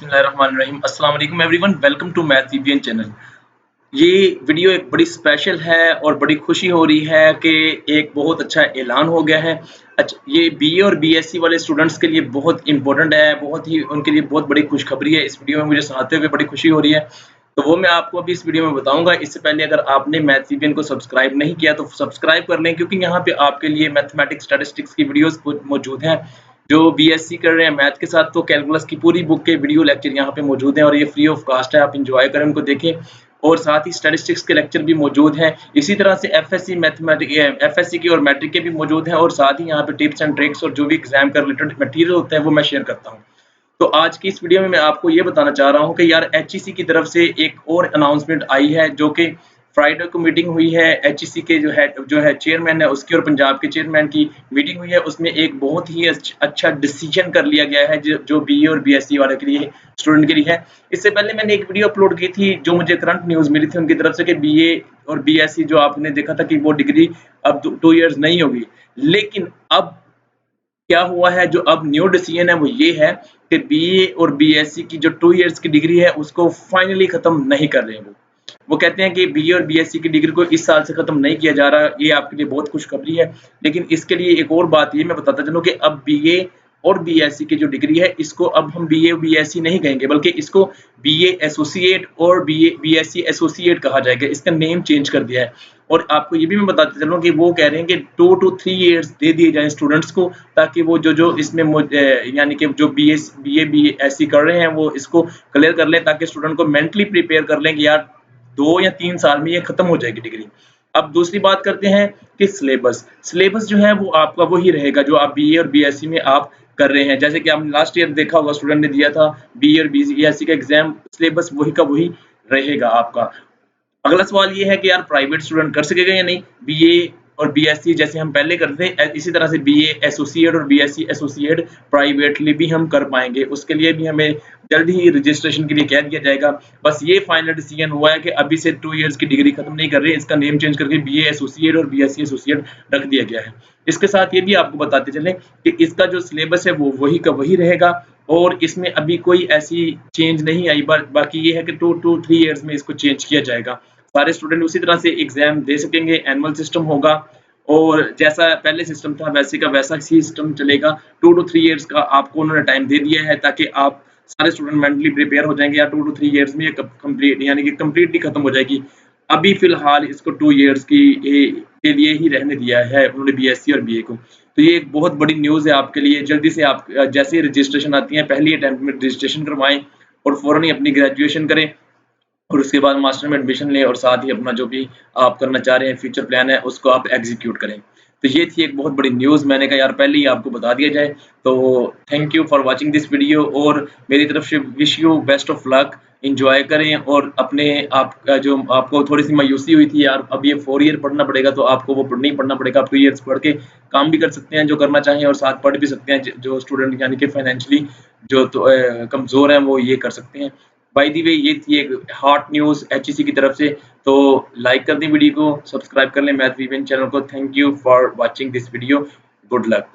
बिस्मिल्लाहिर्रहमानिर्रहीम। अस्सलाम वालेकुम everyone, welcome to math VBN channel. ये वीडियो एक बड़ी स्पेशल है और बड़ी खुशी हो रही है कि एक बहुत अच्छा ऐलान हो गया है। ये बीए और बीएससी वाले स्टूडेंट्स के लिए बहुत इंपॉर्टेंट है, बहुत ही उनके लिए बहुत बड़ी खुशखबरी है। इस वीडियो में मुझे सुनाते हुए बड़ी खुशी हो रही है, तो वो मैं आपको अभी इस वीडियो में बताऊंगा। इससे पहले अगर आपने मैथ वीबीएन को सब्सक्राइब नहीं किया तो सब्सक्राइब कर लें, क्योंकि यहाँ पे आपके लिए मैथमेटिक्स स्टैटिस्टिक्स की वीडियोस मौजूद हैं। जो बीएससी कर रहे हैं मैथ के साथ, तो कैलकुलस की पूरी बुक के वीडियो लेक्चर यहाँ पे मौजूद हैं और ये फ्री ऑफ कास्ट है। आप इंजॉय करें, उनको देखें, और साथ ही स्टैटिस्टिक्स के लेक्चर भी मौजूद हैं। इसी तरह से एफएससी मैथमेटिक्स, एफएससी की और मैट्रिक के भी मौजूद हैं, और साथ ही यहाँ पे टिप्स एंड ट्रिक्स और जो भी एग्जाम का रिलेटेड मटेरियल होता है वो मैं शेयर करता हूँ। तो आज की इस वीडियो में मैं आपको ये बताना चाह रहा हूँ कि यार एचईसी की तरफ से एक और अनाउंसमेंट आई है, जो कि फ्राइडे को मीटिंग हुई है। एचईसी के जो है चेयरमैन है उसकी और पंजाब के चेयरमैन की मीटिंग हुई है। उसमें एक बहुत ही अच्छा डिसीजन कर लिया गया है जो बीए और बीएससी वाले के लिए, स्टूडेंट के लिए है। इससे पहले मैंने एक वीडियो अपलोड की थी जो मुझे करंट न्यूज मिली थी उनकी तरफ से कि बीए और बीएससी जो आपने देखा था कि वो डिग्री अब 2 इयर्स नहीं होगी। लेकिन अब क्या हुआ है, जो अब न्यू डिसीजन है वो ये है कि बीए और बीएससी की जो 2 इयर्स की डिग्री है उसको फाइनली खत्म नहीं कर रहे हैं। वो कहते हैं कि बीए और बीएससी की डिग्री को इस साल से खत्म नहीं किया जा रहा। ये आपके लिए बहुत खुशखबरी है। लेकिन इसके लिए एक और बात ये मैं बताता चलूं कि अब बीए और बीएससी की जो डिग्री है इसको अब हम बीए बीएससी नहीं कहेंगे, बल्कि इसको बीए एसोसिएट और बीए बीएससी एसोसिएट कहा जाएगा। इसका नेम चेंज कर दिया है। और आपको ये भी मैं बताते चलूं कि वो कह रहे हैं कि 2 to 3 इयर्स दे दिए जाएं स्टूडेंट्स को, ताकि वो जो इसमें यानी कि जो बीए बीएससी कर रहे हैं वो इसको क्लियर कर लें, ताकि स्टूडेंट को मेंटली प्रिपेयर कर लें कि यार 2 या 3 साल में ये खत्म हो जाएगी डिग्री। अब दूसरी बात करते हैं कि सिलेबस जो है वो आपका वही रहेगा जो आप बीए और बीएससी में आप कर रहे हैं। जैसे कि आपने लास्ट ईयर देखा होगा, स्टूडेंट ने दिया था बीए और बीएससी का एग्जाम, सिलेबस वही का वही रहेगा आपका। अगला सवाल ये है कि यार प्राइवेट स्टूडेंट कर सकेगा या नहीं बीए और बीएससी जैसे हम पहले करते थे। इसी तरह से बीए एसोसिएट और बीएससी एसोसिएट प्राइवेटली भी हम कर पाएंगे। उसके लिए भी हमें जल्द ही रजिस्ट्रेशन के लिए कह दिया जाएगा। बस ये फाइनल डिसीजन हुआ है कि अभी से 2 इयर्स की डिग्री खत्म नहीं कर रहे, इसका नेम चेंज करके बीए एसोसिएट और बीएससी एसोसिएट रख दिया गया है। इसके साथ ये भी आपको बताते चलें कि इसका जो सिलेबस है वो वही का वही रहेगा, और इसमें अभी कोई ऐसी चेंज नहीं आई। बाकी ये है कि 2 to 3 इयर्स में इसको चेंज किया जाएगा। सारे स्टूडेंट उसी तरह से एग्जाम दे सकेंगे, एनुअल सिस्टम होगा, और जैसा पहले सिस्टम था वैसे का वैसा सिस्टम चलेगा। 2 to 3 इयर्स का आपको उन्होंने टाइम दे दिया है, ताकि आप सारे स्टूडेंट मेंटली प्रिपेयर हो जाएंगे। या 2 to 3 इयर्स में ये कंप्लीट यानी कि कंप्लीटली खत्म हो जाएगी। अभी फिलहाल इसको 2 इयर्स के लिए ही रहने दिया है उन्होंने बीएससी और बीए को। तो ये एक बहुत बड़ी न्यूज़ है आपके लिए। जल्दी से आप जैसे ही रजिस्ट्रेशन आती है पहली अटेम्प्ट में रजिस्ट्रेशन करवाएं और फौरन ही अपनी ग्रेजुएशन करें, और उसके बाद मास्टर में एडमिशन लें, और साथ ही अपना जो भी आप करना चाह रहे हैं फ्यूचर प्लान है उसको आप एग्जीक्यूट करें। तो ये थी एक बहुत बड़ी न्यूज़, मैंने कहा यार पहले ही आपको बता दिया जाए। तो thank you for watching this video, और मेरी तरफ से wish you best of luck. Enjoy करें, और अपने आप जो आपको थोड़ी सी मायूसी हुई थी यार अब ये 4 ईयर पढ़ना पड़ेगा, तो आपको वो नहीं पढ़ना पड़ेगा। आप 2 इयर्स पढ़ के काम भी कर सकते हैं जो करना चाहें, और साथ पढ़ भी सकते हैं जो स्टूडेंट यानी कि फाइनेंशियली जो कमज़ोर हैं वो ये कर सकते हैं। बाय द वे ये थी एक हॉट न्यूज़ एचईसी की तरफ से। तो लाइक कर दें वीडियो को, सब्सक्राइब कर लें मैथ वीबीएन चैनल को। Thank you for watching this video. Good luck.